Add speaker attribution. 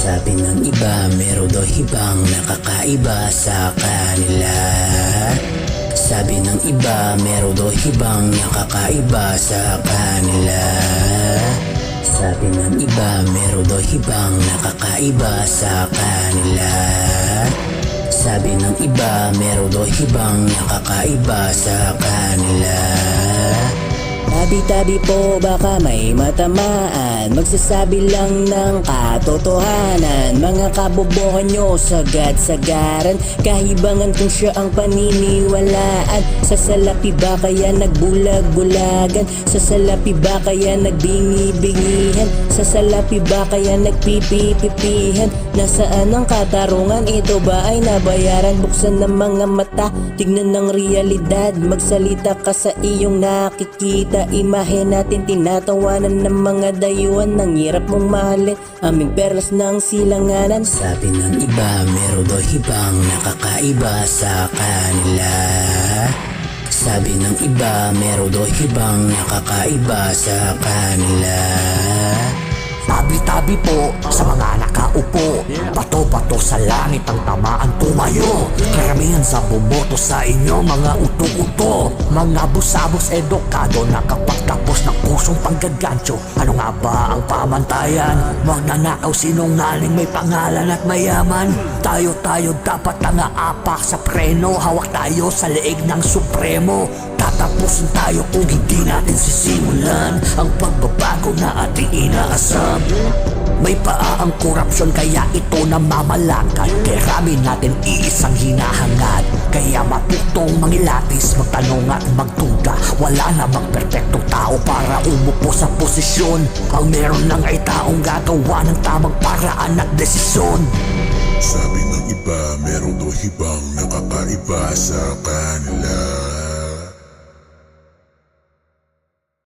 Speaker 1: Sabi ng iba, meron daw ibang nakakaiba sa kanila. Sabi ng iba, meron daw ibang nakakaiba sa kanila. Sabi ng iba, meron daw ibang nakakaiba sa kanila. Sabi ng iba, meron daw ibang nakakaiba sa kanila. Tabi-tabi po baka may matamaan, magsasabi lang ng katotohanan. Mga kabobohan nyo sagad-sagaran, kahibangan kung siya ang paniniwalaan. Sa salapi ba kaya nagbulag-bulagan? Sa salapi ba kaya nagbingi-bingihan? Sa salapi ba kaya nagpipipipihan? Nasaan ang katarungan? Ito ba ay nabayaran? Buksan ng mga mata, tignan ng realidad. Magsalita ka sa iyong nakikita. Imahe natin tinatawanan ng mga dayuhan. Nang hirap mong mahalin aming perlas ng silanganan. Sabi ng iba, meron daw ibang nakakaiba sa kanila. Sabi ng iba, meron daw ibang nakakaiba sa kanila.
Speaker 2: Tabi-tabi po sa mga nakaupo, bato-bato sa langit ang tamaan tumayo. Karamihan sa bumoto sa inyo mga uto-uto, mga busabos edukado nakapagtapos ng pusong panggagancho. Ano nga ba ang pamantayan? Magnanakaw sinungaling may pangalan at mayaman. Tayo dapat nangaapak sa preno, hawak tayo sa leeg ng supremo. Tatapusin tayo kung hindi natin sisimulan ang pagbabago na ating inaasam. May paa ang korupsyon kaya ito namamalakad. Kaya rami natin iisang hinahangad. Kaya matutong mangilatis, magtanong at magduda. Wala namang perpektong tao para umupo sa posisyon. Ang meron lang ay taong gagawa ng tamang paraan at desisyon.
Speaker 3: Sabi ng iba, meron daw ibang nakakaiba sa kanila.